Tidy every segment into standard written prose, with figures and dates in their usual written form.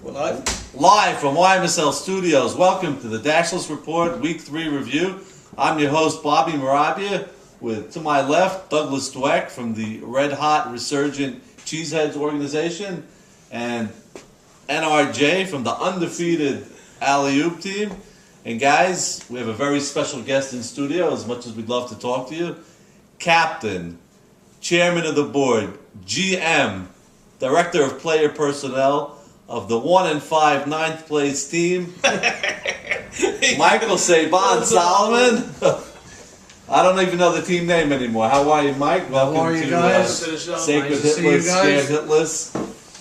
We're live? Live from YMSL Studios. Welcome to the Dashless Report Week 3 review. I'm your host, Bobby Marabia, with, to my left, Douglas Dweck from the Red Hot Resurgent Cheeseheads organization, and NRJ from the undefeated Alley Oop team. And guys, we have a very special guest in studio, as much as we'd love to talk to you. Captain, Chairman of the Board, GM, Director of Player Personnel of the 1-5 9th place team, Michael Saban Solomon. I don't even know the team name anymore. How are you, Mike? Welcome How are you to guys? Sacred Nice to see you Hitless, Scared guys.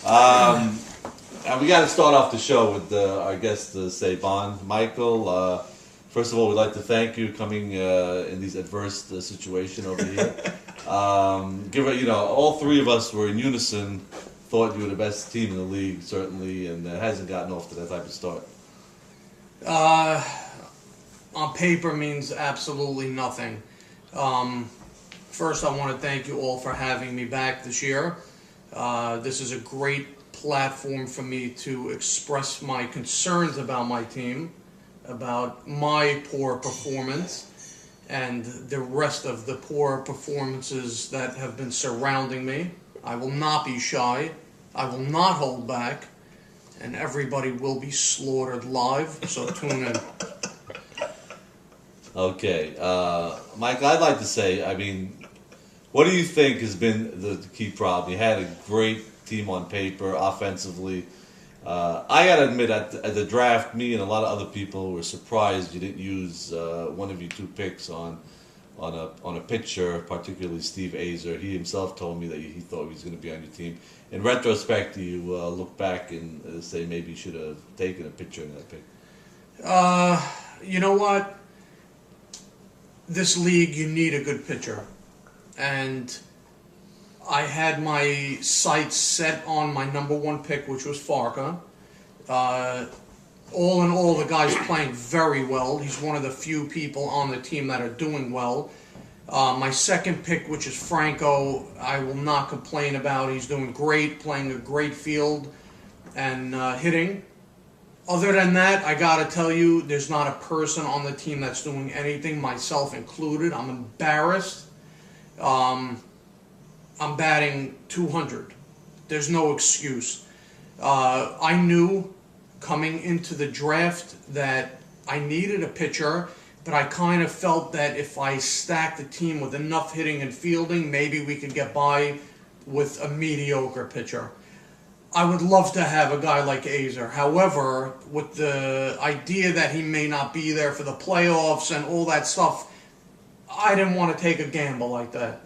Hitless. And we got to start off the show with our guest, Saban. Michael, first of all, we'd like to thank you coming in these adverse situation over here. All three of us were in unison, thought you were the best team in the league, certainly, and it hasn't gotten off to that type of start. On paper means absolutely nothing. First, I want to thank you all for having me back this year. This is a great platform for me to express my concerns about my team, about my poor performance, and the rest of the poor performances that have been surrounding me. I will not be shy. I will not hold back. And everybody will be slaughtered live, so tune in. Okay. Mike, I'd like to say, what do you think has been the key problem? You had a great team on paper, offensively. I got to admit, at the draft, me and a lot of other people were surprised you didn't use one of your two picks on a pitcher, particularly Steve Azer. He himself told me that he thought he was going to be on your team. In retrospect, do you look back and say maybe you should have taken a pitcher in that pick? You know what? This league, you need a good pitcher. And I had my sights set on my number one pick, which was Farka. All in all, the guy's playing very well. He's one of the few people on the team that are doing well. My second pick, which is Franco, I will not complain about. He's doing great, playing a great field and hitting. Other than that, I got to tell you, there's not a person on the team that's doing anything, myself included. I'm embarrassed. I'm batting 200. There's no excuse. I knew coming into the draft that I needed a pitcher, but I kind of felt that if I stacked the team with enough hitting and fielding, maybe we could get by with a mediocre pitcher. I would love to have a guy like Azer. However, with the idea that he may not be there for the playoffs and all that stuff, I didn't want to take a gamble like that.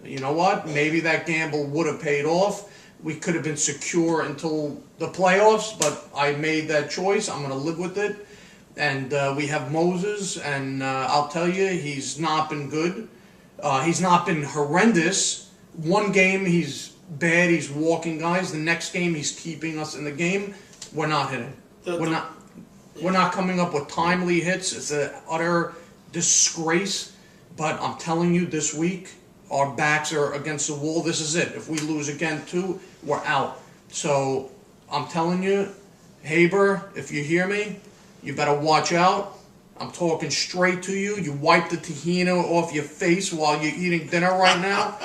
You know what? Maybe that gamble would have paid off. We could have been secure until the playoffs, but I made that choice. I'm going to live with it. And we have Moses, and I'll tell you, he's not been good. He's not been horrendous. One game, he's bad. He's walking guys. The next game, he's keeping us in the game. We're not hitting. We're not coming up with timely hits. It's an utter disgrace. But I'm telling you, this week, our backs are against the wall. This is it. If we lose again, too, we're out. So I'm telling you, Haber, if you hear me, you better watch out. I'm talking straight to you. You wipe the tahina off your face while you're eating dinner right now.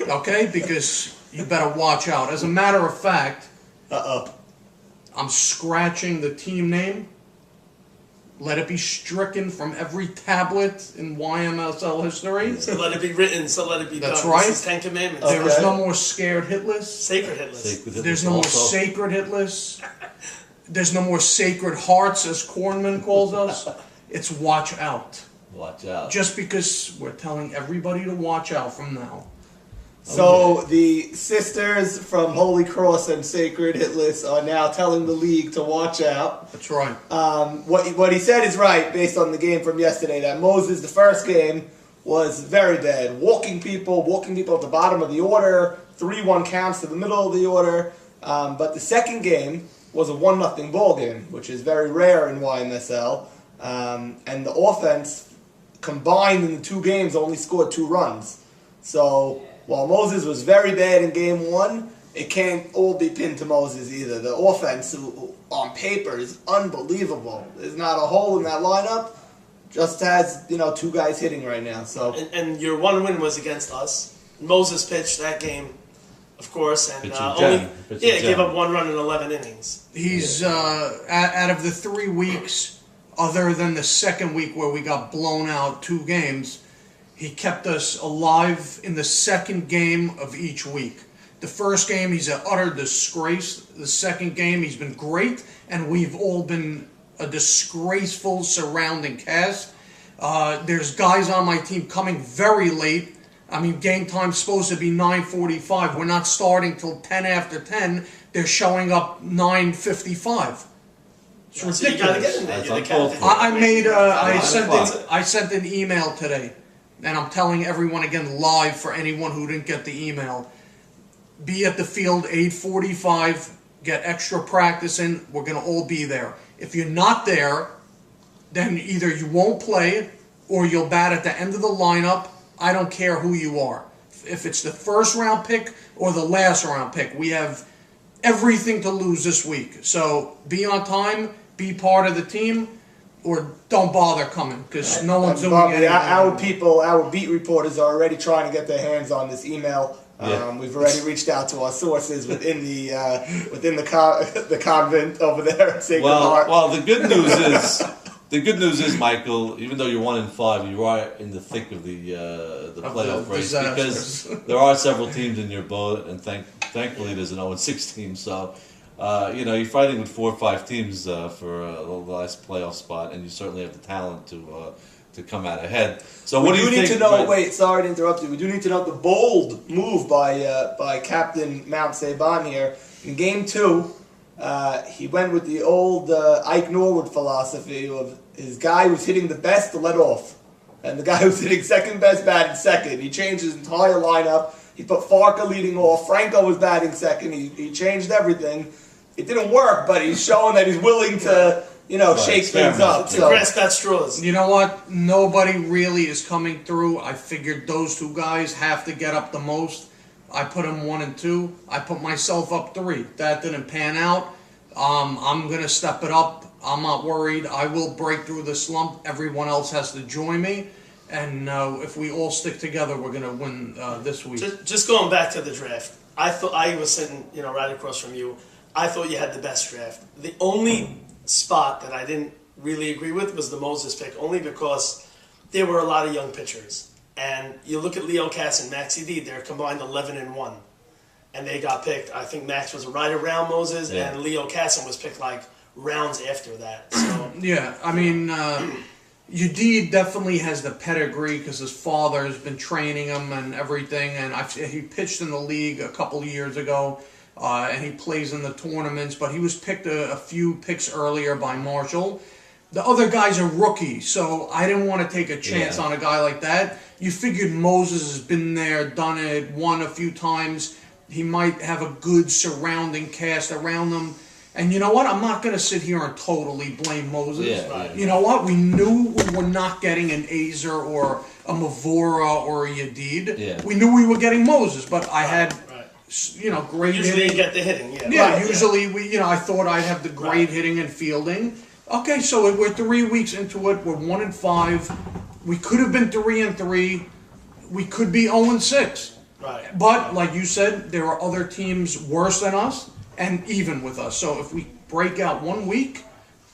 Okay? Because you better watch out. As a matter of fact, I'm scratching the team name. Let it be stricken from every tablet in YMSL history. So let it be written, so let it be done. That's right. This is 10 Commandments. There is no more scared hitless. Sacred hitless. There's no more sacred hitless. There's no more sacred hearts, as Kornman calls us. It's watch out. Watch out. Just because we're telling everybody to watch out from now. So the sisters from Holy Cross and Sacred Hitless are now telling the league to watch out. That's right. What he said is right based on the game from yesterday. That Moses, the first game, was very bad. Walking people at the bottom of the order, 3-1 counts to the middle of the order. But the second game was a 1-0 ball game, which is very rare in YMSL. And the offense combined in the two games only scored 2 runs. So while Moses was very bad in game 1, it can't all be pinned to Moses either. The offense, who on paper, is unbelievable. There's not a hole in that lineup. Just has, two guys hitting right now. So And your one win was against us. Moses pitched that game, of course, and gave up 1 run in 11 innings. He's out of the 3 weeks, other than the second week where we got blown out 2 games, he kept us alive in the second game of each week. The first game, he's an utter disgrace. The second game, he's been great, and we've all been a disgraceful surrounding cast. There's guys on my team coming very late. I mean, game time's supposed to be 9:45. We're not starting till 10 after 10. They're showing up 9:55. It's ridiculous. So you gotta get in there. That's You're the uncalled captain. for. I sent an email today, and I'm telling everyone again live for anyone who didn't get the email. Be at the field 8:45. Get extra practice in. We're gonna all be there. If you're not there, then either you won't play or you'll bat at the end of the lineup. I don't care who you are. If it's the first round pick or the last round pick, we have everything to lose this week. So be on time, be part of the team, or don't bother coming because no one's doing anything. Our beat reporters are already trying to get their hands on this email. We've already reached out to our sources within the convent over there at Sacred Heart. Well, the good news is, Michael, even though you're 1-5, you are in the thick of the playoff race because there are several teams in your boat, and thankfully there's an 0-6 team. So, you're fighting with 4 or 5 teams for the last playoff spot, and you certainly have the talent to come out ahead. So, what do you think? We do need to know. Wait, sorry to interrupt you. We do need to know the bold move by Captain Mount Saban here in Game 2. He went with the old Ike Norwood philosophy of his guy who's hitting the best to let off, and the guy who's hitting second best batted second. He changed his entire lineup. He put Farka leading off. Franco was batting second. He changed everything. It didn't work, but he's showing that he's willing to shake things up. The grass got straws. You know what? Nobody really is coming through. I figured those 2 guys have to get up the most. I put them 1 and 2. I put myself up 3. That didn't pan out. I'm going to step it up. I'm not worried. I will break through the slump. Everyone else has to join me. And if we all stick together, we're going to win this week. Just going back to the draft, I thought I was sitting, right across from you. I thought you had the best draft. The only spot that I didn't really agree with was the Moses pick, only because there were a lot of young pitchers. And you look at Leo Cass and Maxie D, they're combined 11-1. And they got picked. I think Max was right around Moses, and Leo Casson was picked like rounds after that. So yeah, I mean, Udid definitely has the pedigree because his father has been training him and everything. And he pitched in the league a couple of years ago, and he plays in the tournaments. But he was picked a few picks earlier by Marshall. The other guy's a rookie, so I didn't want to take a chance on a guy like that. You figured Moses has been there, done it, won a few times. He might have a good surrounding cast around him. And you know what? I'm not going to sit here and totally blame Moses. You know what? We knew we were not getting an Azer or a Mavora or a Yedid. Yeah. We knew we were getting Moses, but I had, great usually hitting. you get the hitting, Usually I thought I'd have the great hitting and fielding. Okay, so we're 3 weeks into it. We're 1-5. We could have been 3-3. We could be 0-6. Right. But, like you said, there are other teams worse than us and even with us. So if we break out 1 week,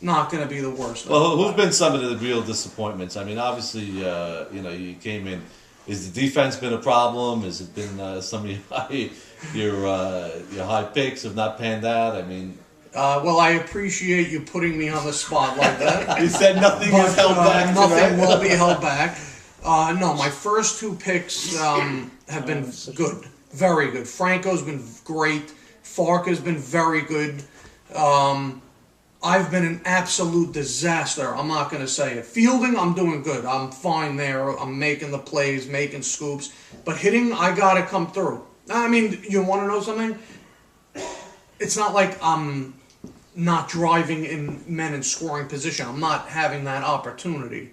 not going to be the worst. Well, who've been some of the real disappointments? I mean, obviously, you came in. Is the defense been a problem? Has it been some of your high picks have not panned out? I mean... well, I appreciate you putting me on the spot like that. You said nothing is held back. Nothing will be held back. No, my first 2 picks have been good, very good. Franco's been great. Farka's been very good. I've been an absolute disaster. I'm not going to say it. Fielding, I'm doing good. I'm fine there. I'm making the plays, making scoops. But hitting, I got to come through. I mean, you want to know something? It's not like I'm not driving in men in scoring position. I'm not having that opportunity.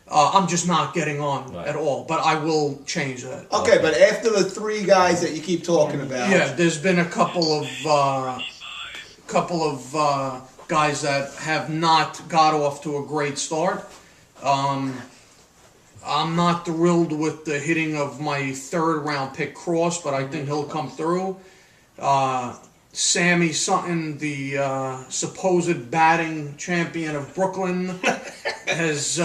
I'm just not getting on at all. But I will change that. Okay, but after the 3 guys that you keep talking about, Yeah, there's been a couple of guys that have not got off to a great start. I'm not thrilled with the hitting of my 3rd round pick Cross, but I think he'll come through. Sammy Sutton, the supposed batting champion of Brooklyn, has.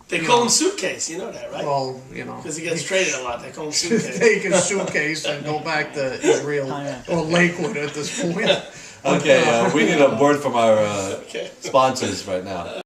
They call him Suitcase, you know that, right? Well, Because he gets traded a lot. They call him Suitcase. take his suitcase and go back to Israel or Lakewood at this point. Okay, we need a word from our Okay. sponsors right now.